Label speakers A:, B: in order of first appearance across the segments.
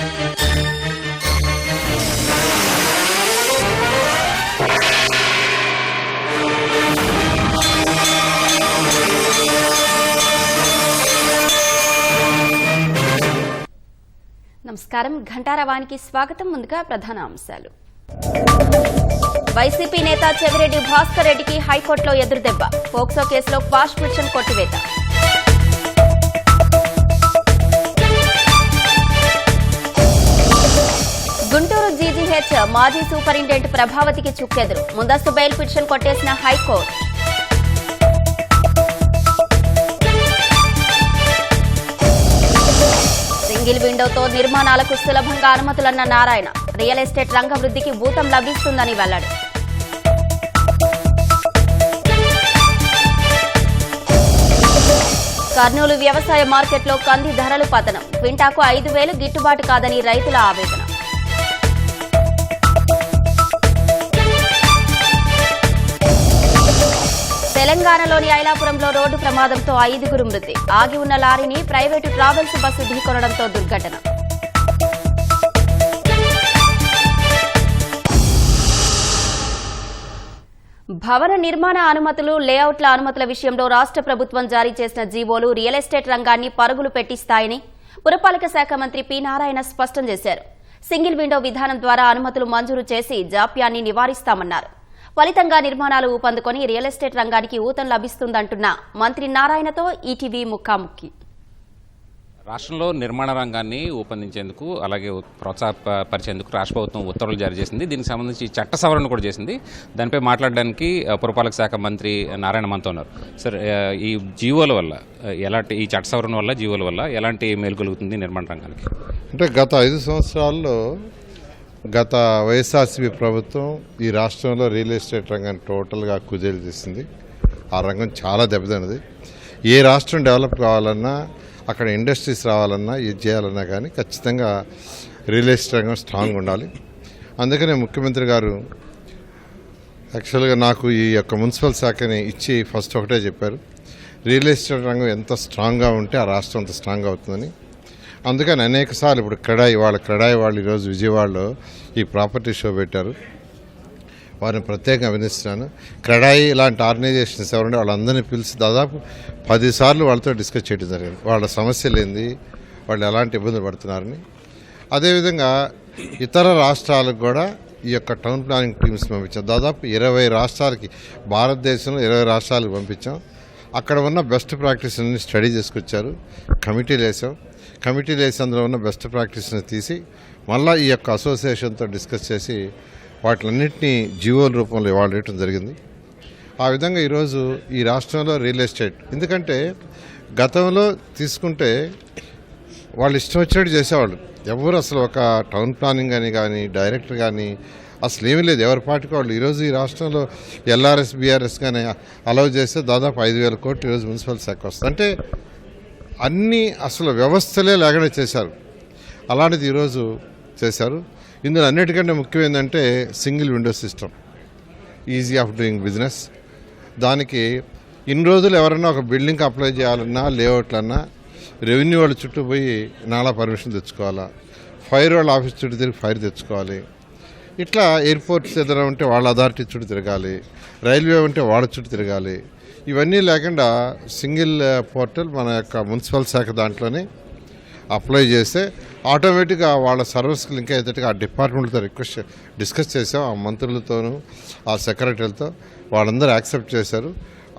A: నమస్కారం. ఘంటారవానికి స్వాగతం. ముందుగా ప్రధాన అంశాలు. వైసీపీ నేత చెవిరెడ్డి భాస్కర్ రెడ్డికి హైకోర్టులో ఎదురుదెబ్బ. పోక్సో కేసులో క్వాష్ పిటిషన్ కొట్టివేత. గుంటూరు జీజీహెచ్ మాజీ సూపరింటెండెంట్ ప్రభావతికి చుక్కెదురు. ముందస్తు బెయిల్ పిటిషన్ కొట్టేసిన హైకోర్టు. సింగిల్ విండోతో నిర్మాణాలకు సులభంగా అనుమతులన్న నారాయణ. రియల్ ఎస్టేట్ రంగ వృద్ధికి ఊతం లభిస్తుందని వెల్లడి. కర్నూలు వ్యవసాయ మార్కెట్లో కంది ధరలు పతనం. క్వింటాకు 5,000 గిట్టుబాటు కాదని రైతుల ఆవేదన. తెలంగాణలోని ఐలాపురంలో రోడ్డు ప్రమాదంతో 5గురు మృతి. ఆగి ఉన్న లారీని ప్రైవేటు ట్రావెల్స్ బస్సు ఢీకొనడంతో దుర్ఘటన. భవన నిర్మాణ అనుమతులు, లేఅవుట్ల అనుమతుల విషయంలో రాష్ట్ర ప్రభుత్వం జారీ చేసిన జీవోలు రియల్ ఎస్టేట్ రంగాన్ని పరుగులు పెట్టిస్తాయని పురపాలక శాఖ మంత్రి పి నారాయణ స్పష్టం చేశారు. సింగిల్ విండో విధానం ద్వారా అనుమతులు మంజూరు చేసి జాప్యాన్ని నివారిస్తామన్నారు. ఫలితంగా నిర్మాణాలు ఊపందుకొని రియల్ ఎస్టేట్ రంగానికి ఊతం లభిస్తుందంటున్న మంత్రి నారాయణతో ఈటీవీ ముఖాముఖి.
B: రాష్ట్రంలో నిర్మాణ రంగాన్ని ఊపందించేందుకు అలాగే ప్రోత్సాహపరిచేందుకు రాష్ట్ర ప్రభుత్వం ఉత్తర్వులు జారీ చేసింది. దీనికి సంబంధించి చట్ట సవరణ కూడా చేసింది. దానిపై మాట్లాడడానికి పురపాలక శాఖ మంత్రి నారాయణ మనతో ఉన్నారు. సార్, ఈ జీవోల వల్ల ఎలాంటి, ఈ చట్ట సవరణ వల్ల జీవోల వల్ల ఎలాంటి మేలు కలుగుతుంది నిర్మాణ రంగానికి?
C: అంటే గత 5 సంవత్సరాల్లో గత వైఎస్ఆర్సీపీ ప్రభుత్వం ఈ రాష్ట్రంలో రియల్ ఎస్టేట్ రంగాన్ని టోటల్గా కుదేలు చేసింది. ఆ రంగం చాలా దెబ్బతిన్నది. ఏ రాష్ట్రం డెవలప్ కావాలన్నా, అక్కడ ఇండస్ట్రీస్ రావాలన్నా, ఇది చేయాలన్నా కానీ ఖచ్చితంగా రియల్ ఎస్టేట్ రంగం స్ట్రాంగ్ ఉండాలి. అందుకనే ముఖ్యమంత్రి గారు యాక్చువల్గా నాకు ఈ యొక్క మున్సిపల్ శాఖని ఇచ్చి ఫస్ట్ ఒకటే చెప్పారు, రియల్ ఎస్టేట్ రంగం ఎంత స్ట్రాంగ్గా ఉంటే ఆ రాష్ట్రం అంత స్ట్రాంగ్ అవుతుందని. అందుకని అనేకసార్లు ఇప్పుడు క్రెడాయి వాళ్ళు ఈరోజు విజయవాడలో ఈ ప్రాపర్టీ షో పెట్టారు. వారిని ప్రత్యేకంగా అభినందిస్తున్నాను. క్రెడాయి ఇలాంటి ఆర్గనైజేషన్స్ ఎవరంటే వాళ్ళందరినీ పిలిచి దాదాపు 10 సార్లు వాళ్ళతో డిస్కస్ చేయడం జరిగింది. వాళ్ళ సమస్యలు ఏంది, వాళ్ళు ఎలాంటి ఇబ్బందులు పడుతున్నారని. అదేవిధంగా ఇతర రాష్ట్రాలకు కూడా ఈ యొక్క టౌన్ ప్లానింగ్ టీమ్స్ పంపించాం. దాదాపు 20 రాష్ట్రాలకి, భారతదేశంలో 20 రాష్ట్రాలకు పంపించాం. అక్కడ ఉన్న బెస్ట్ ప్రాక్టీస్ని స్టడీ చేసుకొచ్చారు. కమిటీలు వేసి అందులో ఉన్న బెస్ట్ ప్రాక్టీస్ని తీసి మళ్ళీ ఈ యొక్క అసోసియేషన్తో డిస్కస్ చేసి వాటిలన్నింటినీ జీవోల రూపంలో ఇవ్వడం జరిగింది. ఆ విధంగా ఈరోజు ఈ రాష్ట్రంలో రియల్ ఎస్టేట్, ఎందుకంటే గతంలో తీసుకుంటే వాళ్ళు ఇష్టం వచ్చినట్టు చేసేవాళ్ళు. ఎవరు అసలు ఒక టౌన్ ప్లానింగ్ అని కానీ డైరెక్టర్ కానీ అసలు ఏమీ లేదు, ఎవరి పార్టీకి వాళ్ళు. ఈరోజు ఈ రాష్ట్రంలో ఎల్ఆర్ఎస్ బీఆర్ఎస్ కానీ అలౌ చేస్తే దాదాపు 5,000 కోట్లు ఈరోజు మున్సిపల్ శాఖ వస్తుంది. అంటే అన్నీ అసలు వ్యవస్థలే లేకుండా చేశారు. అలాంటిది ఈరోజు చేశారు. ఇందులో అన్నిటికంటే ముఖ్యం ఏంటంటే single window system, easy of doing business. దానికి ఇన్ని రోజులు ఎవరన్నా ఒక బిల్డింగ్కి అప్లై చేయాలన్నా, లేఅవుట్లన్నా రెవెన్యూ వాళ్ళ చుట్టూ పోయి నాలా పర్మిషన్ తెచ్చుకోవాలా, ఫైర్ వాళ్ళ ఆఫీస్ చుట్టూ తిరిగి ఫైర్ తెచ్చుకోవాలి. ఇట్లా ఎయిర్పోర్ట్స్ ఏదైనా ఉంటే వాళ్ళ అథారిటీ చుట్టూ తిరగాలి, రైల్వే ఉంటే వాళ్ళ చుట్టూ తిరగాలి. ఇవన్నీ లేకుండా సింగిల్ పోర్టల్ మన యొక్క మున్సిపల్ శాఖ దాంట్లోనే అప్లై చేస్తే ఆటోమేటిక్గా వాళ్ళ సర్వీస్కి లింక్ అయ్యేటట్టుగా ఆ డిపార్ట్మెంట్తో డిస్కస్ చేసాం. ఆ మంత్రులతోనూ ఆ సెక్రటరీలతో వాళ్ళందరూ యాక్సెప్ట్ చేశారు.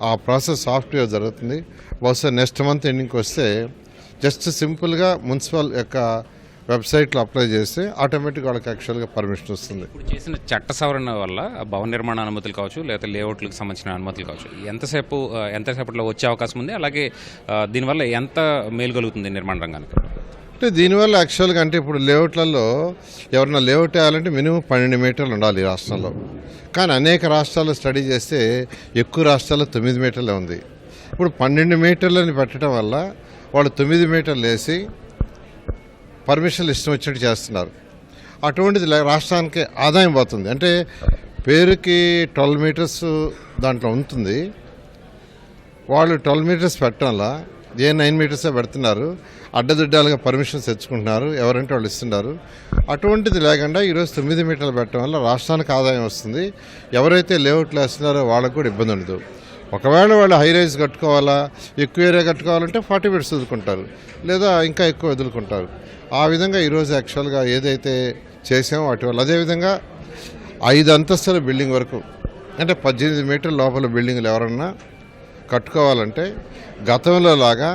C: ఆ ప్రాసెస్ సాఫ్ట్వేర్ జరుగుతుంది. బహుశా నెక్స్ట్ మంత్ ఎండింగ్కి వస్తే జస్ట్ సింపుల్గా మున్సిపల్ యొక్క వెబ్సైట్లో అప్లై చేస్తే ఆటోమేటిక్గా వాళ్ళకి యాక్చువల్గా పర్మిషన్ వస్తుంది.
B: ఇప్పుడు చేసిన చట్ట సవరణ వల్ల భవన నిర్మాణ అనుమతులు కావచ్చు, లేదా లేఅవుట్లకు సంబంధించిన అనుమతులు కావచ్చు, ఎంతసేపట్లో వచ్చే అవకాశం ఉంది? అలాగే దీనివల్ల ఎంత మేలు కలుగుతుంది నిర్మాణ రంగానికి?
C: అంటే దీనివల్ల యాక్చువల్గా అంటే ఇప్పుడు లేఅవుట్లలో ఎవరైనా లేఅవుట్ వేయాలంటే మినిమం 12 మీటర్లు ఉండాలి ఈ రాష్ట్రంలో. కానీ అనేక రాష్ట్రాల్లో స్టడీ చేస్తే ఎక్కువ రాష్ట్రాల్లో 9 మీటర్లే ఉంది. ఇప్పుడు 12 మీటర్లని పెట్టడం వల్ల వాళ్ళు 9 మీటర్లు వేసి పర్మిషన్లు ఇష్టం వచ్చినట్టు చేస్తున్నారు. అటువంటిది రాష్ట్రానికి ఆదాయం పోతుంది. అంటే పేరుకి 12 మీటర్స్ దాంట్లో ఉంటుంది, వాళ్ళు 12 మీటర్స్ పెట్టడం వల్ల ఏ 9 మీటర్సే పెడుతున్నారు, అడ్డదిడ్డాలుగా పర్మిషన్స్ తెచ్చుకుంటున్నారు, ఎవరంటే వాళ్ళు ఇస్తున్నారు. అటువంటిది లేకుండా ఈరోజు 9 మీటర్లు పెట్టడం వల్ల రాష్ట్రానికి ఆదాయం వస్తుంది. ఎవరైతే లేఅవుట్లు వేస్తున్నారో వాళ్ళకు కూడా ఇబ్బంది ఉండదు. ఒకవేళ వాళ్ళు హై రైజ్ కట్టుకోవాలా, ఎక్కువ ఏరియా కట్టుకోవాలంటే 40 ఫీట్స్ వదులుకుంటారు, లేదా ఇంకా ఎక్కువ వదులుకుంటారు. ఆ విధంగా ఈరోజు యాక్చువల్గా ఏదైతే చేసామో వాటి వల్ల, అదేవిధంగా 5 అంతస్తుల బిల్డింగ్ వరకు అంటే 18 మీటర్ల లోపల బిల్డింగ్లు ఎవరన్నా కట్టుకోవాలంటే గతంలో లాగా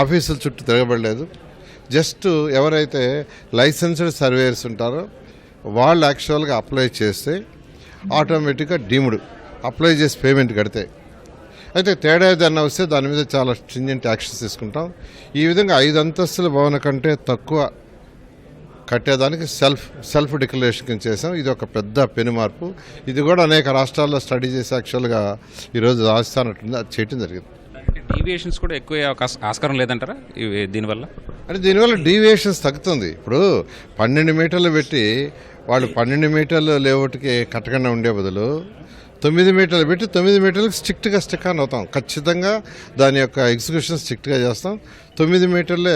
C: ఆఫీసుల చుట్టూ తిరగబడలేదు. జస్ట్ ఎవరైతే లైసెన్స్డ్ సర్వేయర్స్ ఉంటారో వాళ్ళు యాక్చువల్గా అప్లై చేస్తే ఆటోమేటిక్గా డీమ్డ్ అప్లై చేసి పేమెంట్ కడితే, అయితే తేడా ఏదన్నా వస్తే దాని మీద చాలా స్ట్రింజెంట్ యాక్షన్స్ తీసుకుంటాం. ఈ విధంగా 5 అంతస్తుల భవనం కంటే తక్కువ కట్టేదానికి సెల్ఫ్ డిక్లరేషన్ చేసాం. ఇది ఒక పెద్ద పెను మార్పు. ఇది కూడా అనేక రాష్ట్రాల్లో స్టడీ చేసి యాక్చువల్గా ఈరోజు రాజస్థాన్ అది చేయటం జరిగింది.
B: డీవియేషన్స్ కూడా ఎక్కువ ఆస్కారం లేదంటారా దీనివల్ల?
C: అంటే దీనివల్ల డీవియేషన్స్ తగ్గుతుంది. ఇప్పుడు 12 మీటర్లు పెట్టి వాళ్ళు 12 మీటర్లు లేఅవుట్కి కట్టకుండా ఉండే బదులు 9 మీటర్లు పెట్టి 9 మీటర్లకు స్ట్రిక్ట్ ఆన్ అవుతాం. ఖచ్చితంగా దాని యొక్క ఎగ్జిక్యూషన్ స్ట్రిక్ట్గా చేస్తాం. 9 మీటర్లే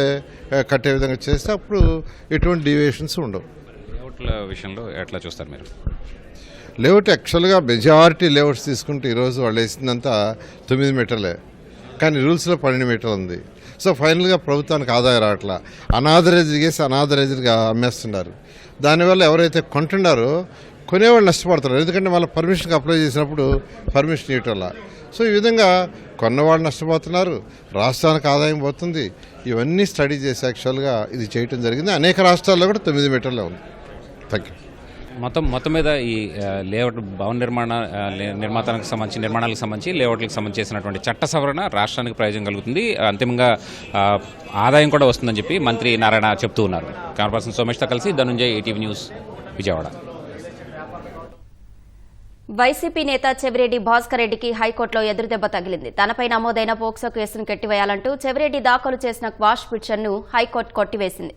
C: కట్టే విధంగా చేస్తే అప్పుడు ఎటువంటి డీవియేషన్స్ ఉండవు.
B: లేఅవుట్ల విషయంలో ఎట్లా చూస్తారు మీరు?
C: లేఅవుట్ యాక్చువల్గా మెజారిటీ లేఅవుట్స్ తీసుకుంటే ఈరోజు వాళ్ళు వేసిందంతా 9 మీటర్లే, కానీ రూల్స్లో 12 మీటర్లు ఉంది. సో ఫైనల్గా ప్రభుత్వానికి ఆదాయం రావట్లా, అనాథరైజ్ చేసి అనాథరైజ్డ్గా అమ్మేస్తున్నారు. దానివల్ల ఎవరైతే కొంటున్నారో కొనేవాళ్ళు నష్టపడుతున్నారు, ఎందుకంటే వాళ్ళ పర్మిషన్కి అప్లై చేసినప్పుడు పర్మిషన్ ఇవ్వటం వల్ల. సో ఈ విధంగా కొన్నవాళ్ళు నష్టపోతున్నారు, రాష్ట్రానికి ఆదాయం పోతుంది. ఇవన్నీ స్టడీ చేసి యాక్చువల్గా ఇది చేయటం జరిగింది. అనేక రాష్ట్రాల్లో కూడా 9 మీటర్లే ఉంది. Thank you.
B: మొత్తం మీద ఈ లేఅవుట్ భవన నిర్మాణాలకు సంబంధించి లేఅవుట్లకు సంబంధించి చేసినటువంటి చట్ట సవరణ రాష్ట్రానికి ప్రయోజనం కలుగుతుంది, అంతిమంగా ఆదాయం కూడా వస్తుందని చెప్పి మంత్రి నారాయణ చెప్తూ ఉన్నారు. కెమెరా పర్సన్ సోమేష్తో కలిసి ధనుంజయ్, ఈటీవీ న్యూస్, విజయవాడ.
A: వైసీపీ నేత చెవిరెడ్డి భాస్కర్ రెడ్డికి హైకోర్టులో ఎదురుదెబ్బ తగిలింది. తనపై నమోదైన పోక్సో కేసును కట్టివేయాలంటూ చెవిరెడ్డి దాఖలు చేసిన క్వాష్ పిటిషన్ను హైకోర్టు కొట్టివేసింది.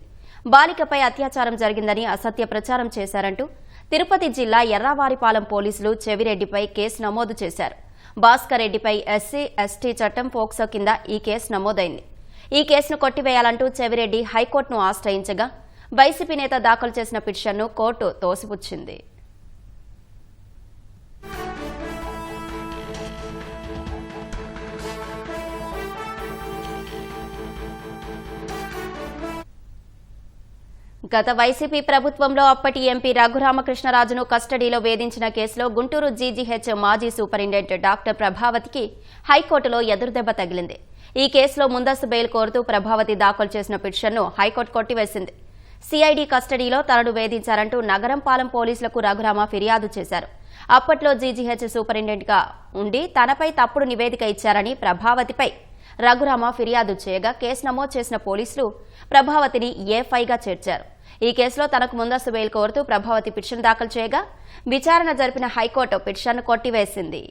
A: బాలికపై అత్యాచారం జరిగిందని అసత్య ప్రచారం చేశారంటూ తిరుపతి జిల్లా ఎర్రావారిపాలెం పోలీసులు చెవిరెడ్డిపై కేసు నమోదు చేశారు. భాస్కర్ రెడ్డిపై ఎస్సీ ఎస్టీ చట్టం పోక్సో కింద ఈ కేసు నమోదైంది. ఈ కేసును కొట్టివేయాలంటూ చెవిరెడ్డి హైకోర్టును ఆశ్రయించగా వైసీపీ నేత దాఖలు చేసిన పిటిషన్ను కోర్టు తోసిపుచ్చింది. గత వైసీపీ ప్రభుత్వంలో అప్పటి ఎంపీ రఘురామకృష్ణరాజును కస్టడీలో వేధించిన కేసులో గుంటూరు జీజీహెచ్ మాజీ సూపరింటెండెంట్ డాక్టర్ ప్రభావతికి హైకోర్టులో ఎదురుదెబ్బ తగిలింది. ఈ కేసులో ముందస్తు బెయిల్ కోరుతూ ప్రభావతి దాఖలు చేసిన పిటిషన్ను హైకోర్టు కొట్టివేసింది. సిఐడి కస్టడీలో తనను వేధించారంటూ నగరంపాలెం పోలీసులకు రఘురామ ఫిర్యాదు చేశారు. అప్పట్లో జీజీహెచ్ సూపరింటెండెంట్గా ఉండి తనపై తప్పుడు నివేదిక ఇచ్చారని ప్రభావతిపై రఘురామ ఫిర్యాదు చేయగా కేసు నమోదు చేసిన పోలీసులు ప్రభావతిని ఏ5గా చేర్చారు. ఈ కేసులో తనకు ముందస్తు బెయిల్ కోరుతూ ప్రభావతి పిటిషన్ దాఖలు చేయగా విచారణ జరిపిన హైకోర్టు పిటిషన్ను కొట్టివేసింది.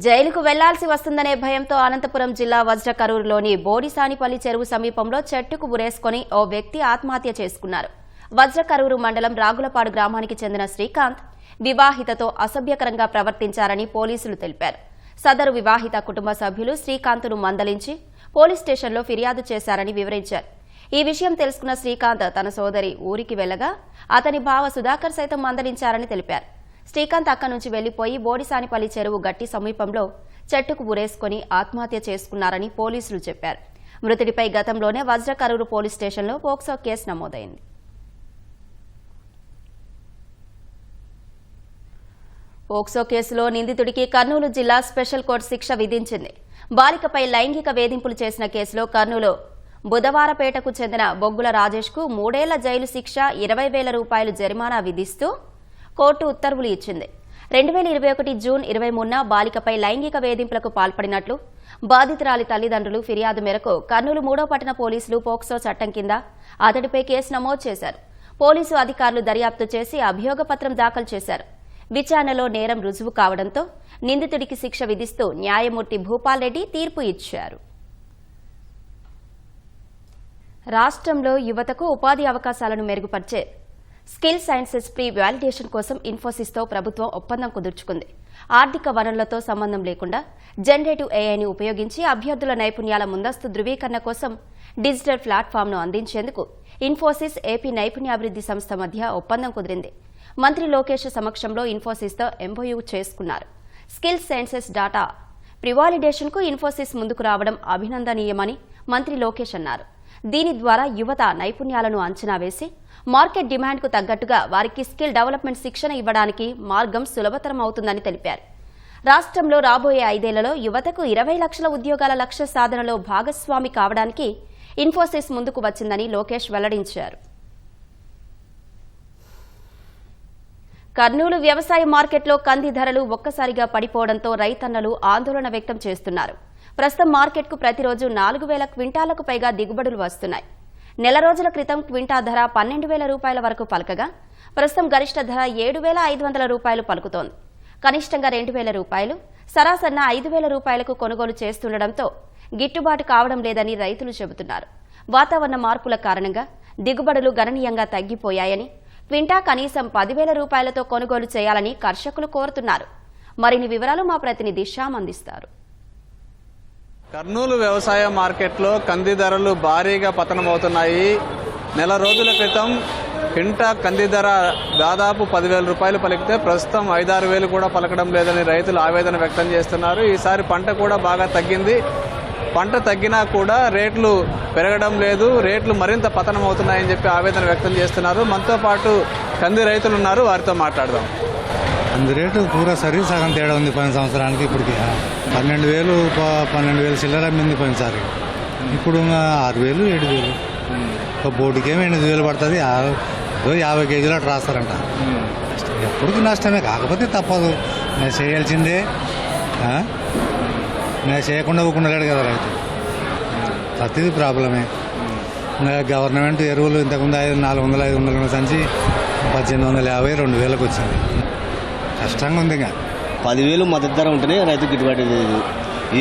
A: జైలుకు వెళ్లాల్సి వస్తుందనే భయంతో అనంతపురం జిల్లా వజ్రకరూరులోని బోడిసానిపల్లి చెరువు సమీపంలో చెట్టుకు ఉరేసుకుని ఓ వ్యక్తి ఆత్మహత్య చేసుకున్నారు. వజ్రకరూరు మండలం రాగులపాడు గ్రామానికి చెందిన శ్రీకాంత్ వివాహితతో అసభ్యకరంగా ప్రవర్తించారని పోలీసులు తెలిపారు. సదరు వివాహిత కుటుంబ సభ్యులు శ్రీకాంత్ను మందలించి పోలీస్ స్టేషన్లో ఫిర్యాదు చేశారని వివరించారు. ఈ విషయం తెలుసుకున్న శ్రీకాంత్ తన సోదరి ఊరికి వెళ్లగా అతని బావ సుధాకర్ సైతం మందలించారని తెలిపారు. శ్రీకాంత్ అక్కడి నుంచి వెళ్లిపోయి బోడిసానిపల్లి చెరువు గట్టి సమీపంలో చెట్టుకు ఉరేసుకుని ఆత్మహత్య చేసుకున్నారని పోలీసులు చెప్పారు. మృతుడిపై గతంలోనే వజ్రకరూరు పోలీస్ స్టేషన్లో పోక్సో కేసు నమోదైంది. పోక్సో కేసులో నిందితుడికి కర్నూలు జిల్లా స్పెషల్ కోర్టు శిక్ష విధించింది. బాలికపై లైంగిక వేధింపులు చేసిన కేసులో కర్నూలు బుధవారపేటకు చెందిన బొగ్గుల రాజేష్కు 3 ఏళ్ల జైలు శిక్ష, 20,000 రూపాయలు జరిమానా విధిస్తూ కోర్టు ఉత్తర్వులు ఇచ్చింది. 2021 జూన్ 23న బాలికపై లైంగిక వేధింపులకు పాల్పడినట్లు బాధితురాలి తల్లిదండ్రులు ఫిర్యాదు మేరకు కర్నూలు 3వ పట్టణ పోలీసులు పోక్సో చట్టం కింద అతడిపై కేసు నమోదు చేశారు. పోలీసు అధికారులు దర్యాప్తు చేసి అభియోగ పత్రం దాఖలు చేశారు. విచారణలో నేరం రుజువు కావడంతో నిందితుడికి శిక్ష విధిస్తూ న్యాయమూర్తి భూపాల్ రెడ్డి తీర్పు ఇచ్చారు. రాష్ట్రంలో యువతకు ఉపాధి అవకాశాలను మెరుగుపరిచే స్కిల్ సైన్సెస్ ప్రీ వాలిడేషన్ కోసం ఇన్ఫోసిస్తో ప్రభుత్వం ఒప్పందం కుదుర్చుకుంది. ఆర్థిక వనరులతో సంబంధం లేకుండా జనరేటివ్ ఏఐని ఉపయోగించి అభ్యర్థుల నైపుణ్యాల ముందస్తు ధృవీకరణ కోసం డిజిటల్ ప్లాట్ఫామ్ను అందించేందుకు ఇన్ఫోసిస్ ఏపీ నైపుణ్యాభివృద్ధి సంస్థ మధ్య ఒప్పందం కుదిరింది. మంత్రి లోకేష్ సమక్షంలో ఇన్ఫోసిస్తో ఎంఓయూ చేసుకున్నారు. స్కిల్స్ సైన్సెస్ డాటా ప్రివాలిడేషన్కు ఇన్ఫోసిస్ ముందుకు రావడం అభినందనీయమని మంత్రి లోకేష్ అన్నారు. దీని ద్వారా యువత నైపుణ్యాలను అంచనా వేసి మార్కెట్ డిమాండ్కు తగ్గట్టుగా వారికి స్కిల్ డెవలప్మెంట్ శిక్షణ ఇవ్వడానికి మార్గం సులభతరం అవుతుందని తెలిపారు. రాష్ట్రంలో రాబోయే 5 ఏళ్లలో యువతకు 20 లక్షల ఉద్యోగాల లక్ష్య సాధనలో భాగస్వామి కావడానికి ఇన్ఫోసిస్ ముందుకు వచ్చిందని లోకేష్ వెల్లడించారు. కర్నూలు వ్యవసాయ మార్కెట్లో కంది ధరలు ఒక్కసారిగా పడిపోవడంతో రైతన్నలు ఆందోళన వ్యక్తం చేస్తున్నారు. ప్రస్తుతం మార్కెట్కు ప్రతిరోజు 4,000 క్వింటాలకు పైగా దిగుబడులు వస్తున్నాయి. నెల రోజుల క్రితం క్వింటా ధర 12,000 రూపాయల వరకు పలకగా ప్రస్తుతం గరిష్ట ధర 7,500 రూపాయలు పలుకుతోంది. కనిష్టంగా 2,000 రూపాయలు, సరాసరిన 5,000 రూపాయలకు కొనుగోలు చేస్తుండటంతో గిట్టుబాటు కావడం లేదని రైతులు చెబుతున్నారు. వాతావరణ మార్పుల కారణంగా దిగుబడులు గణనీయంగా తగ్గిపోయాయని, క్వింటా కనీసం 10,000 రూపాయలతో కొనుగోలు చేయాలని కర్షకులు కోరుతున్నారు. మరిన్ని వివరాలు మా ప్రతినిధి శ్యామ్ అందిస్తారు.
D: కర్నూలు వ్యవసాయ మార్కెట్లో కంది ధరలు భారీగా పతనమవుతున్నాయి. నెల రోజుల క్రితం క్వింటా కంది ధర దాదాపు 10,000 రూపాయలు పలికితే ప్రస్తుతం 5-6 వేలు కూడా పలకడం లేదని రైతులు ఆవేదన వ్యక్తం చేస్తున్నారు. ఈసారి పంట కూడా బాగా తగ్గింది. పంట తగ్గినా కూడా రేట్లు పెరగడం లేదు, రేట్లు మరింత పతనం అవుతున్నాయని చెప్పి ఆవేదన వ్యక్తం చేస్తున్నారు. మనతో పాటు కంది రైతులు ఉన్నారు, వారితో మాట్లాడదాం.
E: కంది రేటు పూరా సరి సగం తేడా ఉంది. 10 సంవత్సరానికి ఇప్పటికి 12,000 చిల్లర అమ్మింది పోయినసారి. ఇప్పుడు 6,000 7,000. ఒక బోటుకేమో 8,000 పడుతుంది. 50 కేజీలు అట్లా రాస్తారంట. ఎప్పటికీ నష్టమే, కాకపోతే తప్పదు. నేను చేయాల్సిందే. నేను చేయకుండా ఊకుండా లేడు కదా రైతు. ప్రతిదీ ప్రాబ్లమే. గవర్నమెంట్ ఎరువులు ఇంతకుముందు 400-500 సంచి 1,850 2,000కి వచ్చింది. కష్టంగా ఉంది. ఇంకా
F: 10,000 మద్దతు ధర ఉంటేనే రైతు గిట్టుబాటు లేదు.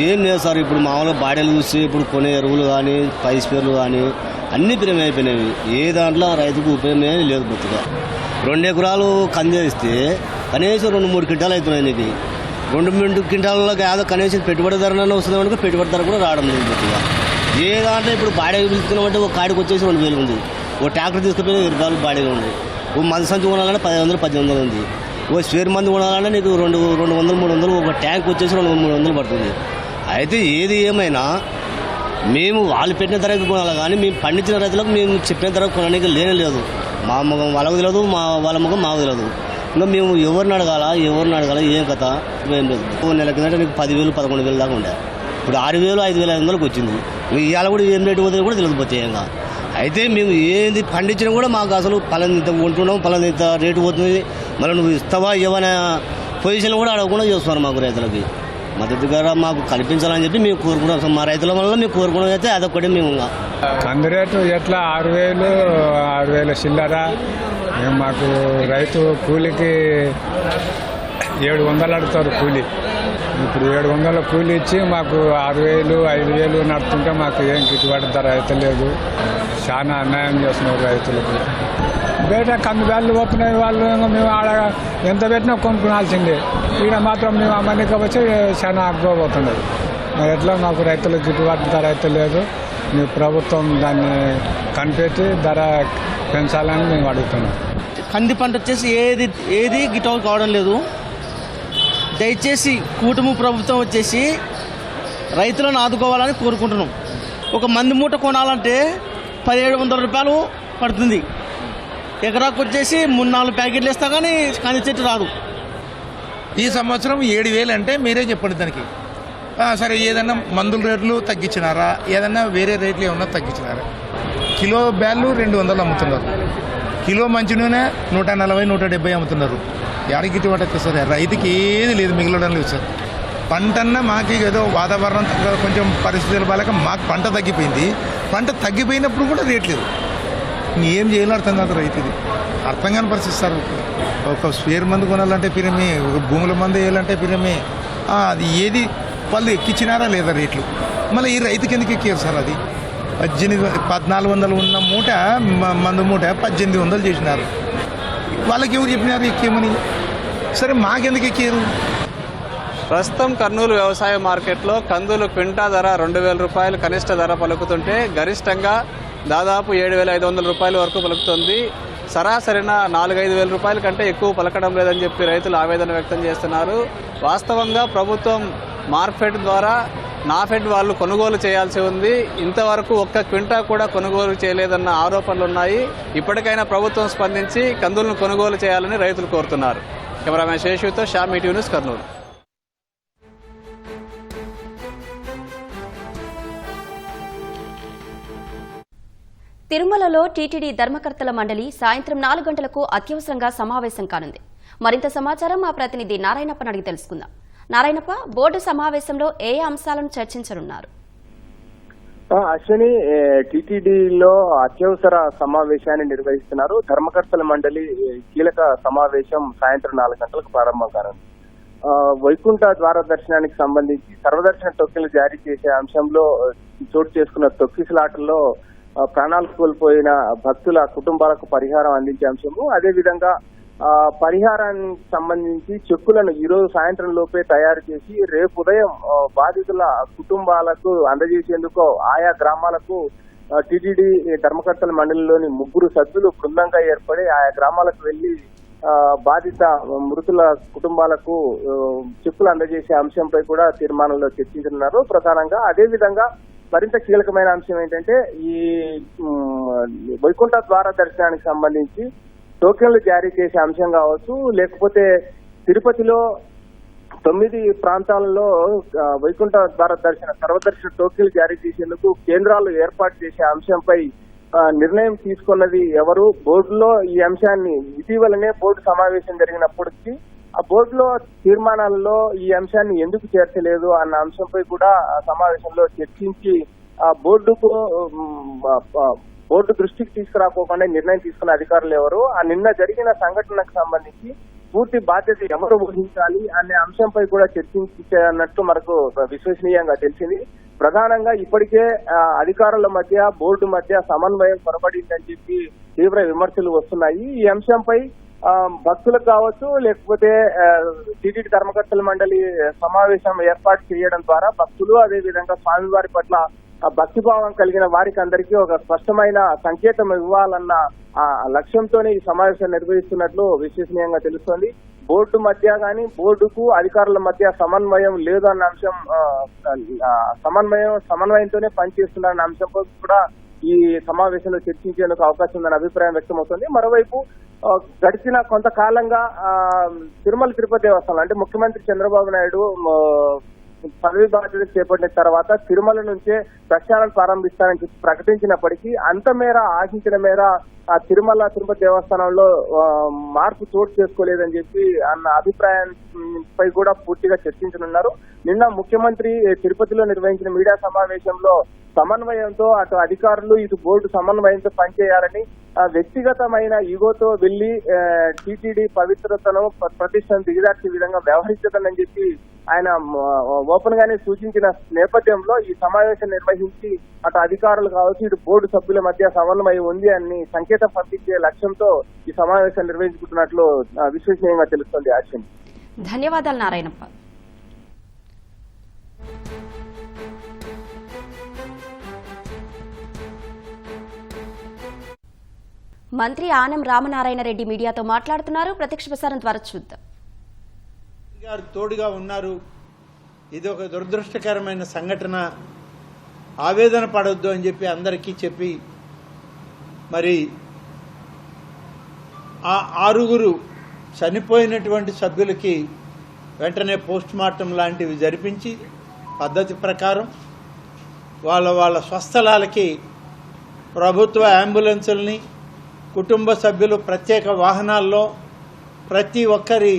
F: ఏం లేదు సార్. ఇప్పుడు మామూలుగా బాడీలు చూసి ఇప్పుడు కొనే ఎరువులు కానీ పై స్పేర్లు కానీ అన్ని ప్రేమ అయిపోయినాయి. ఏ దాంట్లో రైతుకు ఉపయోగమే లేదు. బొత్తుగా 2 ఎకరాలు కంది వేస్తే కనీసం 2-3 క్వింటాలు అవుతున్నాయి. నీకు 2-3 క్వింటాల్లో కాదు కనీసం పెట్టుబడి ధరనే వస్తుంది అనుకో, పెట్టుబడి ధర కూడా రావడం లేదు. బొత్తుగా ఏ దాంట్లో ఇప్పుడు బాడీ పిలుస్తున్నామంటే ఒక కాడికి వచ్చేసి 2,000 ఉంది. ఓ ట్రాక్టర్ తీసుకుపోయి 20 రూపాయలు బాడీగా ఉంది. ఓ మంది సంచి కొనాలంటే 1,500-1,800 ఉంది. ఓ స్వేర్ మంది కొనాలంటే నీకు 200-300, ఒక ట్యాంక్ వచ్చేసి 200-300 పడుతుంది. అయితే ఏది ఏమైనా మేము వాళ్ళు పెట్టిన ధరకు కొనాలి కానీ మేము పండించిన రైతులకు మేము చెప్పిన ధరకు కొనడానికి లేనే లేదు. మా ముఖం వాళ్ళకు తెలియదు, వాళ్ళ ముఖం మాకు తెలియదు. ఇంకా మేము ఎవరిని అడగాల ఏం కథ ఏం లేదు. నెల కింద నీకు 10,000-11,000 దాకా ఉండే. ఇప్పుడు 6,000-5,500కి వచ్చింది. ఇవాళ కూడా ఏం రేటు పోతే కూడా తెలియదు ప్రత్యేకంగా. అయితే మేము ఏది పండించినా కూడా మాకు అసలు పలాంత కొంటున్నాం, పలాంత రేటు పోతుంది, మళ్ళీ నువ్వు ఇస్తావా ఇవ్వనే పొజిషన్ కూడా అడగకుండా చేస్తున్నారు మాకు రైతులకి. మద్దతు ధర మాకు కల్పించాలని చెప్పి మేము కోరుకున్నాం. మా రైతుల వల్ల మేము కోరుకున్నాం. అయితే అదొక్కటి మేము
G: కంది రేటు ఎట్లా 6,000 చిల్లర. మాకు రైతు కూలికి 700 అడుగుతారు కూలి. ఇప్పుడు 700 కూలి ఇచ్చి మాకు 6,000-5,000 నడుతుంటే మాకు ఏం గిట్టుబాటు ధర అయితే లేదు. చాలా అన్యాయం చేస్తున్నారు రైతులకు. బయట కంది బ్యాళ్ళు పోతున్నాయి. వాళ్ళు మేము ఆడ ఎంత పెట్టినా కొనుక్కునాల్సిందే. ఈడ మాత్రం మేము అమ్మనికి వచ్చి చాలా అగ్గిపోతున్నారు. మరి ఎట్లా మాకు రైతులకు గిట్టుబాటు ధర అయితే లేదు. మీ ప్రభుత్వం దాన్ని కనిపెట్టి ధర పెంచాలని మేము అడుగుతున్నాం.
F: కంది పంట వచ్చేసి ఏది గిట్టుబాటు కావడం లేదు. దయచేసి కూటమి ప్రభుత్వం వచ్చేసి రైతులను ఆదుకోవాలని కోరుకుంటున్నాం. ఒక మంది మూట కొనాలంటే 1,700 రూపాయలు పడుతుంది. ఎకరాకు వచ్చేసి 3-4 ప్యాకెట్లు వేస్తా కానీ కంది చెట్టు రాదు.
H: ఈ సంవత్సరం 7,000 అంటే మీరే చెప్పండి దానికి. సరే, ఏదన్నా మందుల రేట్లు తగ్గించినారా, ఏదన్నా వేరే రేట్లు ఏమన్నా తగ్గించినారా? కిలో బ్యాళ్ళు 200 అమ్ముతున్నారు. కిలో మంచి నూనె 140-170 అమ్ముతున్నారు. ఎక్కడికి గిట్టుబాటు వస్తుంది? రైతుకి ఏది లేదు, మిగలడం లేదు సార్. పంటన్నా మాకు ఏదో వాతావరణం కొంచెం పరిస్థితుల వల్ల మాకు పంట తగ్గిపోయింది. పంట తగ్గిపోయినప్పుడు కూడా రేట్ లేదు. ఏం చేయాలో అర్థం కాదు రైతుది. అర్థం కాని పరిస్థితి సార్. ఒక స్పేర్ మందు కొనాలంటే పిరమే, ఒక భూముల మందు వేయాలంటే పిరమే. అది ఏది వాళ్ళు ఎక్కించినారా లేదా రేట్లు? మళ్ళీ ఈ రైతుకి ఎందుకు ఎక్కారు సార్? అది 1,400 ఉన్న మూట మందు మూట 1,800 చేసినారు. వాళ్ళకి ఎవరు చెప్పినారు ఎక్కేమని? సరే, మాకెందుకు ఎక్కారు?
D: ప్రస్తుతం కర్నూలు వ్యవసాయ మార్కెట్లో కందులు క్వింటా ధర 2,000 రూపాయలు కనిష్ట ధర పలుకుతుంటే గరిష్టంగా దాదాపు 7,500 రూపాయల వరకు పలుకుతుంది. సరాసరిన 4-5 వేల రూపాయల కంటే ఎక్కువ పలకడం లేదని చెప్పి రైతులు ఆవేదన వ్యక్తం చేస్తున్నారు. వాస్తవంగా ప్రభుత్వం మార్కెట్ ద్వారా నాఫెడ్ వాళ్ళు కొనుగోలు చేయాల్సి ఉంది. ఇంతవరకు ఒక్క క్వింటా కూడా కొనుగోలు చేయలేదన్న ఆరోపణలు ఉన్నాయి. ఇప్పటికైనా ప్రభుత్వం స్పందించి కందులను కొనుగోలు చేయాలని రైతులు కోరుతున్నారు. కెమెరామెన్ శేషుతో శ్యామ్, ఈటీవీ న్యూస్, కర్నూలు.
A: తిరుమలలో టీటీడీ ధర్మకర్తల మండలి సాయంత్రం 4 గంటలకు అత్యవసరంగా సమావేశం కానుంది. మరింత సమాచారం మా ప్రతినిధి నారాయణప్పని అడిగి తెలుసుకుందాం. నారాయణప్ప, బోర్డు సమావేశంలో ఏ అంశాలను చర్చించనున్నారు?
I: అశ్విని, టీటీడీలో అత్యవసర సమావేశాన్ని నిర్వహిస్తున్నారు. ధర్మకర్తల మండలి కీలక సమావేశం సాయంత్రం 4 గంటలకు ప్రారంభం కానుంది. వైకుంఠ ద్వార దర్శనానికి సంబంధించి సర్వదర్శన టోకెన్లు జారీ చేసే అంశంలో చోటు చేసుకున్న తొక్కిసలాటల్లో ప్రాణాలు కోల్పోయిన భక్తుల కుటుంబాలకు పరిహారం అందించే అంశము, అదేవిధంగా పరిహారానికి సంబంధించి చెక్కులను ఈ రోజు సాయంత్రం లోపే తయారు చేసి రేపు ఉదయం బాధితుల కుటుంబాలకు అందజేసేందుకు ఆయా గ్రామాలకు టీటీడీ ధర్మకర్తల మండలిలోని 3 సభ్యులు బృందంగా ఏర్పడి ఆయా గ్రామాలకు వెళ్లి బాధిత మృతుల కుటుంబాలకు చెక్కులు అందజేసే అంశంపై కూడా తీర్మానంలో చర్చించనున్నారు ప్రధానంగా. అదేవిధంగా మరింత కీలకమైన అంశం ఏంటంటే ఈ వైకుంఠ ద్వార దర్శనానికి సంబంధించి టోకెన్లు జారీ చేసే అంశం కావచ్చు, లేకపోతే తిరుపతిలో 9 ప్రాంతాలలో వైకుంఠ ద్వార దర్శన సర్వదర్శన టోకెన్లు జారీ చేసేందుకు కేంద్రాలు ఏర్పాటు చేసే అంశంపై నిర్ణయం తీసుకున్నది ఎవరు? బోర్డులో ఈ అంశాన్ని ఇటీవలనే బోర్డు సమావేశం జరిగినప్పటికీ ఆ బోర్డులో తీర్మానాలలో ఈ అంశాన్ని ఎందుకు చేర్చలేదు అన్న అంశంపై కూడా సమావేశంలో చర్చించి ఆ బోర్డు దృష్టికి తీసుకురాకోకుండా నిర్ణయం తీసుకున్న అధికారులు ఎవరు, ఆ నిన్న జరిగిన సంఘటనకు సంబంధించి పూర్తి బాధ్యత ఎవరు వహించాలి అనే అంశంపై కూడా చర్చించినట్టు మనకు విశ్వసనీయంగా తెలిసింది. ప్రధానంగా ఇప్పటికే అధికారుల మధ్య బోర్డు మధ్య సమన్వయం కొరబడిందని చెప్పి తీవ్ర విమర్శలు వస్తున్నాయి. ఈ అంశంపై భక్తులకు కావచ్చు, లేకపోతే టీటీడీ ధర్మకర్తల మండలి సమావేశం ఏర్పాటు చేయడం ద్వారా భక్తులు అదేవిధంగా స్వామివారి పట్ల భక్తిభావం కలిగిన వారికి అందరికీ ఒక స్పష్టమైన సంకేతం ఇవ్వాలన్న లక్ష్యంతోనే ఈ సమావేశం నిర్వహిస్తున్నట్లు విశ్వసనీయంగా తెలుస్తోంది. బోర్డు మధ్య కానీ బోర్డుకు అధికారుల మధ్య సమన్వయం లేదు అన్న అంశం, సమన్వయంతోనే పనిచేస్తున్నారన్న అంశంపై కూడా ఈ సమావేశంలో చర్చించేందుకు అవకాశం ఉందన్న అభిప్రాయం వ్యక్తమవుతుంది. మరోవైపు గడిచిన కొంతకాలంగా తిరుమల తిరుపతి దేవస్థానం అంటే ముఖ్యమంత్రి చంద్రబాబు నాయుడు పదవి బాధ్యత చేపట్టిన తర్వాత తిరుమల నుంచే ప్రక్షాళన ప్రారంభిస్తారని చెప్పి ప్రకటించినప్పటికీ అంత మేర ఆశించిన మేర ఆ తిరుమల తిరుపతి దేవస్థానంలో మార్పు చోటు చేసుకోలేదని చెప్పి అన్న అభిప్రాయంపై కూడా పూర్తిగా చర్చించనున్నారు. నిన్న ముఖ్యమంత్రి తిరుపతిలో నిర్వహించిన మీడియా సమావేశంలో సమన్వయంతో అటు అధికారులు ఇటు బోర్డు సమన్వయంతో పనిచేయాలని, వ్యక్తిగతమైన ఈగోతో వెళ్లి టీటీడీ పవిత్రతను ప్రతిష్టను దిగదార్చే విధంగా వ్యవహరించదని చెప్పి ఆయన ఓపెన్ గానే సూచించిన నేపథ్యంలో ఈ సమావేశం నిర్వహించి అటు అధికారులు కావచ్చు ఇటు బోర్డు సభ్యుల మధ్య సమన్వయం ఉంది అని సంకేతం పంపించే లక్ష్యంతో ఈ సమావేశం నిర్వహించుకుంటున్నట్లు విశ్వసనీయంగా తెలుస్తోంది. అశ్విని,
A: ధన్యవాదాలు నారాయణప్ప. మంత్రి ఆనం రామనారాయణ రెడ్డి మీడియాతో మాట్లాడుతున్నారు. ప్రత్యక్ష ప్రసారం ద్వారా చూద్దాం.
J: గారు తోడుగా ఉన్నారు. ఇది ఒక దురదృష్టకరమైన సంఘటన, ఆవేదన పడొద్దు అని చెప్పి అందరికీ చెప్పి మరి ఆ 6 చనిపోయినటువంటి సభ్యులకి వెంటనే పోస్ట్ మార్టం లాంటివి జరిపించి పద్ధతి ప్రకారం వాళ్ళ స్వస్థలాలకి ప్రభుత్వ అంబులెన్సుల్ని కుటుంబ సభ్యులు ప్రత్యేక వాహనాల్లో ప్రతి ఒక్కరి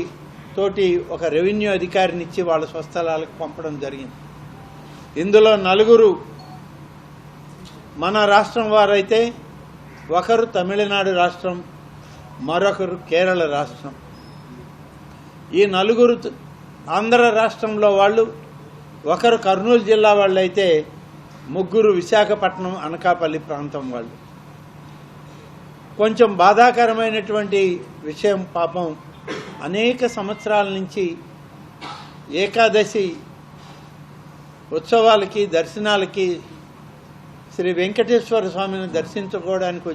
J: తోటి ఒక రెవెన్యూ అధికారినిచ్చి వాళ్ళ స్వస్థలాలకు పంపడం జరిగింది. ఇందులో 4 మన రాష్ట్రం వారైతే, ఒకరు తమిళనాడు రాష్ట్రం, మరొకరు కేరళ రాష్ట్రం. ఈ 4 ఆంధ్ర రాష్ట్రంలో వాళ్ళు, ఒకరు కర్నూలు జిల్లా వాళ్ళు అయితే 3 విశాఖపట్నం అనకాపల్లి ప్రాంతం వాళ్ళు. కొంచెం బాధాకరమైనటువంటి విషయం, పాపం అనేక సంవత్సరాల నుంచి ఏకాదశి ఉత్సవాలకి దర్శనాలకి శ్రీ వెంకటేశ్వర స్వామిని దర్శించుకోవడానికి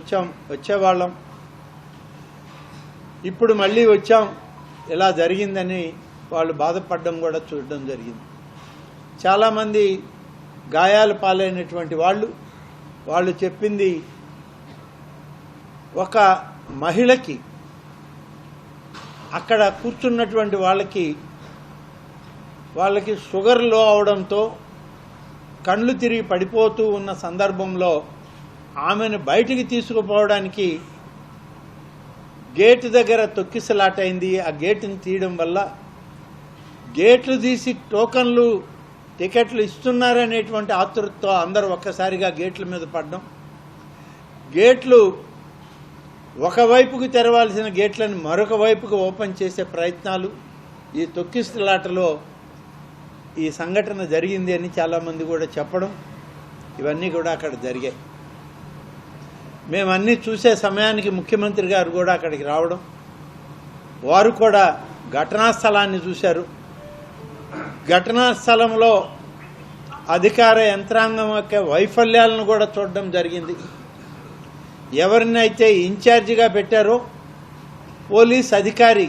J: వచ్చేవాళ్ళం. ఇప్పుడు మళ్ళీ వచ్చాం, ఇలా జరిగిందని వాళ్ళు బాధపడడం కూడా చూడడం జరిగింది. చాలామంది గాయాలు పాలైనటువంటి వాళ్ళు చెప్పింది, ఒక మహిళకి అక్కడ కూర్చున్నటువంటి వాళ్ళకి షుగర్ లో అవడంతో కళ్ళు తిరిగి పడిపోతూ ఉన్న సందర్భంలో ఆమెను బయటికి తీసుకుపోవడానికి గేటు దగ్గర తొక్కిసలాటైంది. ఆ గేటుని తీయడం వల్ల గేట్లు తీసి టోకన్లు టికెట్లు ఇస్తున్నారనేటువంటి ఆతృతతో అందరూ ఒక్కసారిగా గేట్ల మీద పడడం, గేట్లు ఒకవైపుకు తెరవాల్సిన గేట్లను మరొక వైపుకు ఓపెన్ చేసే ప్రయత్నాలు, ఈ తొక్కిసలాటలో ఈ సంఘటన జరిగింది అని చాలామంది కూడా చెప్పడం, ఇవన్నీ కూడా అక్కడ జరిగాయి. మేమన్నీ చూసే సమయానికి ముఖ్యమంత్రి గారు కూడా అక్కడికి రావడం, వారు కూడా ఘటనా స్థలాన్ని చూశారు. ఘటనా స్థలంలో అధికార యంత్రాంగం యొక్క వైఫల్యాలను కూడా చూడడం జరిగింది. ఎవరినైతే ఇన్ఛార్జిగా పెట్టారో పోలీస్ అధికారి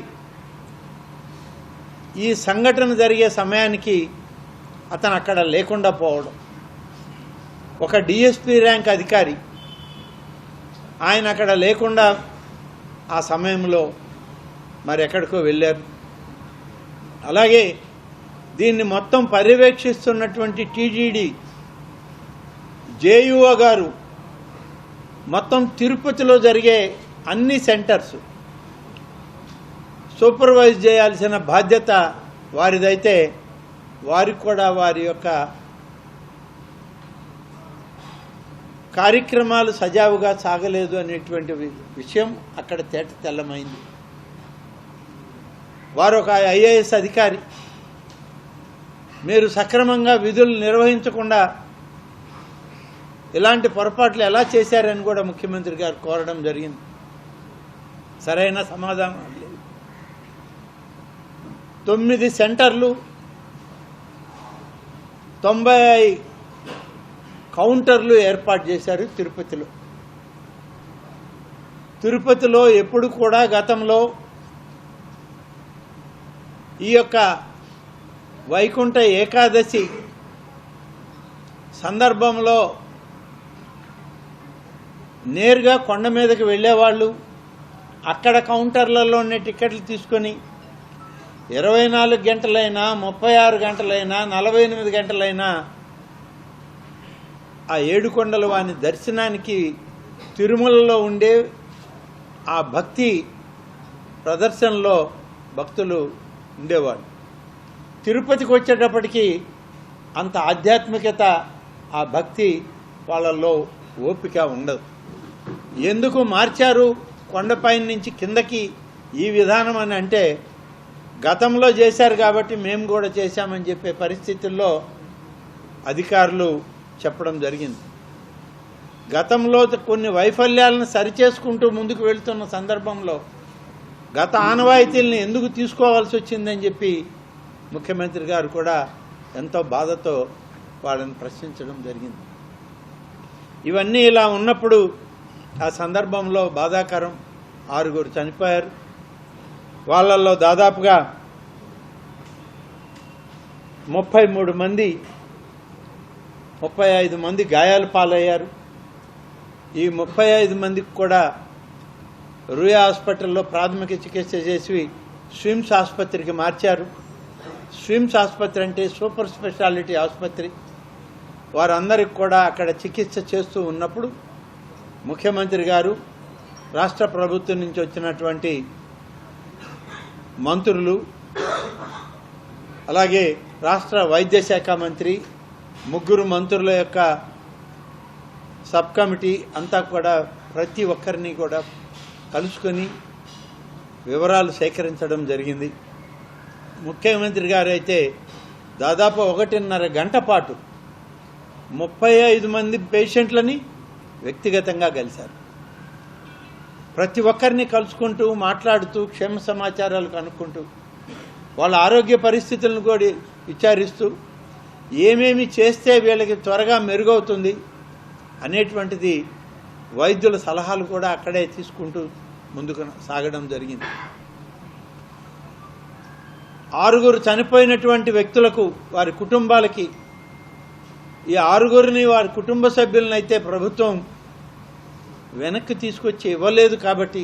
J: ఈ సంఘటన జరిగే సమయానికి అతను అక్కడ లేకుండా పోవడం, ఒక డిఎస్పీ ర్యాంక్ అధికారి ఆయన అక్కడ లేకుండా ఆ సమయంలో మరి ఎక్కడికో వెళ్ళారు. అలాగే దీన్ని మొత్తం పర్యవేక్షిస్తున్నటువంటి టీటీడీ జేయూఓ గారు మొత్తం తిరుపతిలో జరిగే అన్ని సెంటర్స్ సూపర్వైజ్ చేయాల్సిన బాధ్యత వారిదైతే వారికి కూడా వారి యొక్క కార్యక్రమాలు సజావుగా సాగలేదు అనేటువంటి విషయం అక్కడ తేట తెల్లమైంది. వారు ఒక ఐఏఎస్ అధికారి, మీరు సక్రమంగా విధులు నిర్వహించకుండా ఇలాంటి పొరపాట్లు ఎలా చేశారని కూడా ముఖ్యమంత్రి గారు కోరడం జరిగింది. సరైన సమాధానం లేదు. 9 సెంటర్లు, 90 కౌంటర్లు ఏర్పాటు చేశారు తిరుపతిలో. తిరుపతిలో ఎప్పుడు కూడా గతంలో ఈ యొక్క వైకుంఠ ఏకాదశి సందర్భంలో నేరుగా కొండ మీదకి వెళ్ళేవాళ్ళు, అక్కడ కౌంటర్లలోనే టికెట్లు తీసుకొని 24 గంటలైనా 36 గంటలైనా 48 గంటలైనా ఆ ఏడుకొండల వాని దర్శనానికి తిరుమలలో ఉండే ఆ భక్తి ప్రదర్శనలో భక్తులు ఉండేవాళ్ళు. తిరుపతికి వచ్చేటప్పటికి అంత ఆధ్యాత్మికత, ఆ భక్తి వాళ్ళల్లో ఓపిక ఉండదు. ఎందుకు మార్చారు కొండపై నుంచి కిందకి ఈ విధానం అని అంటే, గతంలో చేశారు కాబట్టి మేము కూడా చేశామని చెప్పే పరిస్థితుల్లో అధికారులు చెప్పడం జరిగింది. గతంలో కొన్ని వైఫల్యాలను సరిచేసుకుంటూ ముందుకు వెళ్తున్న సందర్భంలో గత ఆనవాయితీలను ఎందుకు తీసుకోవాల్సి వచ్చిందని చెప్పి ముఖ్యమంత్రి గారు కూడా ఎంతో బాధతో వాళ్ళని ప్రశ్నించడం జరిగింది. ఇవన్నీ ఇలా ఉన్నప్పుడు ఆ సందర్భంలో బాధాకరం, 6 చనిపోయారు. వాళ్ళల్లో దాదాపుగా 35 మంది 35 మంది గాయాలు పాలయ్యారు. ఈ 35 మందికి కూడా రూయా హాస్పిటల్లో ప్రాథమిక చికిత్స చేసి స్విమ్స్ ఆసుపత్రికి మార్చారు. స్విమ్స్ ఆసుపత్రి అంటే సూపర్ స్పెషాలిటీ ఆసుపత్రి. వారందరికి కూడా అక్కడ చికిత్స చేస్తూ ఉన్నప్పుడు ముఖ్యమంత్రి గారు, రాష్ట్ర ప్రభుత్వం నుంచి వచ్చినటువంటి మంత్రులు, అలాగే రాష్ట్ర వైద్య శాఖ మంత్రి, 3 మంత్రుల యొక్క సబ్ కమిటీ అంతా కూడా ప్రతి ఒక్కరిని కూడా కలుసుకొని వివరాలు సేకరించడం జరిగింది. ముఖ్యమంత్రి గారు అయితే దాదాపు 1.5 గంట పాటు 35 మంది పేషెంట్లని వ్యక్తిగతంగా కలిశారు. ప్రతి ఒక్కరిని కలుసుకుంటూ, మాట్లాడుతూ, క్షేమ సమాచారాలు కనుక్కుంటూ వాళ్ళ ఆరోగ్య పరిస్థితులను కూడా విచారిస్తూ ఏమేమి చేస్తే వీళ్ళకి త్వరగా మెరుగవుతుంది అనేటువంటిది వైద్యుల సలహాలు కూడా అక్కడే తీసుకుంటూ ముందుకు సాగడం జరిగింది. 6 చనిపోయినటువంటి వ్యక్తులకు వారి కుటుంబాలకి ఈ 6 వారి కుటుంబ సభ్యులను అయితే ప్రభుత్వం వెనక్కి తీసుకొచ్చి ఇవ్వలేదు. కాబట్టి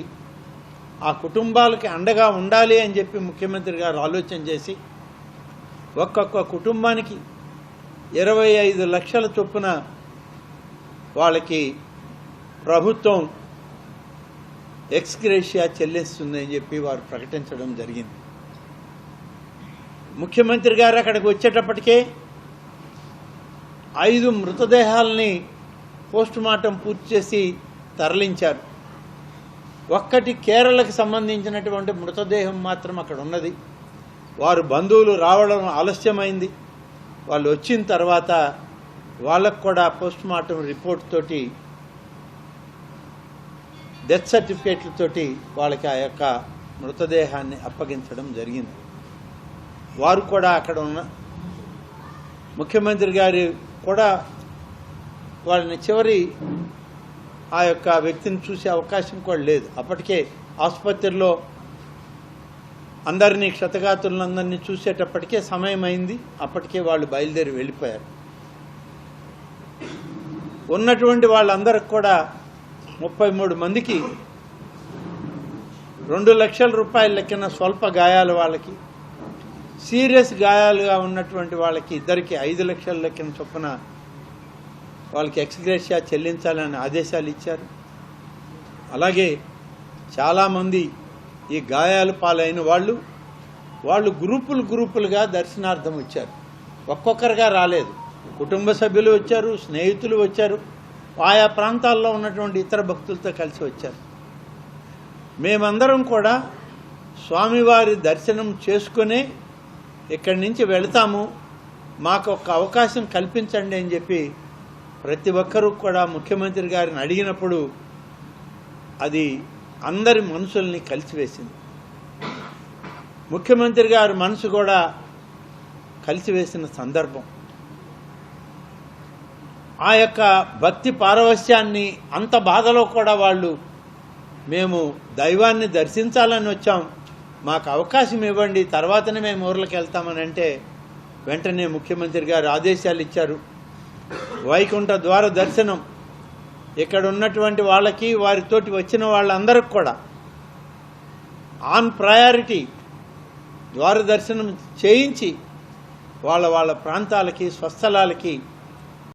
J: ఆ కుటుంబాలకి అండగా ఉండాలి అని చెప్పి ముఖ్యమంత్రి గారు ఆలోచన చేసి ఒక్కొక్క కుటుంబానికి 25 లక్షల చొప్పున వాళ్ళకి ప్రభుత్వం ఎక్స్గ్రేషియా చెల్లిస్తుందని చెప్పి వారు ప్రకటించడం జరిగింది. ముఖ్యమంత్రి గారు అక్కడికి వచ్చేటప్పటికే 5 మృతదేహాలని పోస్టుమార్టం పూర్తి చేసి తరలించారు. ఒక్కటి కేరళకు సంబంధించినటువంటి మృతదేహం మాత్రం అక్కడ ఉన్నది. వారు బంధువులు రావడం ఆలస్యమైంది. వాళ్ళు వచ్చిన తర్వాత వాళ్ళకు కూడా పోస్టుమార్టం రిపోర్ట్ తోటి డెత్ సర్టిఫికేట్లతోటి వాళ్ళకి ఆ యొక్క మృతదేహాన్ని అప్పగించడం జరిగింది. వారు కూడా అక్కడ ఉన్న ముఖ్యమంత్రి గారి కూడా వాళ్ళని చివరి ఆ యొక్క వ్యక్తిని చూసే అవకాశం కూడా లేదు. అప్పటికే ఆసుపత్రిలో అందరినీ క్షతగాతులందరినీ చూసేటప్పటికే సమయం అయింది. అప్పటికే వాళ్ళు బయలుదేరి వెళ్ళిపోయారు. ఉన్నటువంటి వాళ్ళందరికి కూడా 33 మందికి 2 లక్షల రూపాయల లెక్కన స్వల్ప గాయాలు, వాళ్ళకి సీరియస్ గాయాలుగా ఉన్నటువంటి వాళ్ళకి ఇద్దరికి 5 లక్షల లెక్కన చొప్పున వాళ్ళకి ఎక్స్గ్రేషియా చెల్లించాలని ఆదేశాలు ఇచ్చారు. అలాగే చాలామంది ఈ గాయాలు పాలైన వాళ్ళు గ్రూపులుగా దర్శనార్థం వచ్చారు. ఒక్కొక్కరుగా రాలేదు. కుటుంబ సభ్యులు వచ్చారు, స్నేహితులు వచ్చారు, ఆయా ప్రాంతాల్లో ఉన్నటువంటి ఇతర భక్తులతో కలిసి వచ్చారు. మేమందరం కూడా స్వామివారి దర్శనం చేసుకునే ఇక్కడి నుంచి వెళతాము, మాకు ఒక అవకాశం కల్పించండి అని చెప్పి ప్రతి ఒక్కరూ కూడా ముఖ్యమంత్రి గారిని అడిగినప్పుడు అది అందరి మనసుల్ని కలిసివేసింది. ముఖ్యమంత్రి గారి మనసు కూడా కలిసివేసిన సందర్భం. ఆ యొక్క భక్తి పారవశ్యాన్ని అంత బాధలో కూడా వాళ్ళు మేము దైవాన్ని దర్శించాలని వచ్చాం, మాకు అవకాశం ఇవ్వండి, తర్వాతనే మేము ఊర్లకు వెళ్తామని అంటే వెంటనే ముఖ్యమంత్రి గారు ఆదేశాలు ఇచ్చారు. వైకుంఠ ద్వార దర్శనం ఇక్కడ ఉన్నటువంటి వాళ్ళకి వారితోటి వచ్చిన వాళ్ళందరికి కూడా ఆన్ ప్రయారిటీ ద్వార దర్శనం చేయించి వాళ్ళ ప్రాంతాలకి స్వస్థలాలకి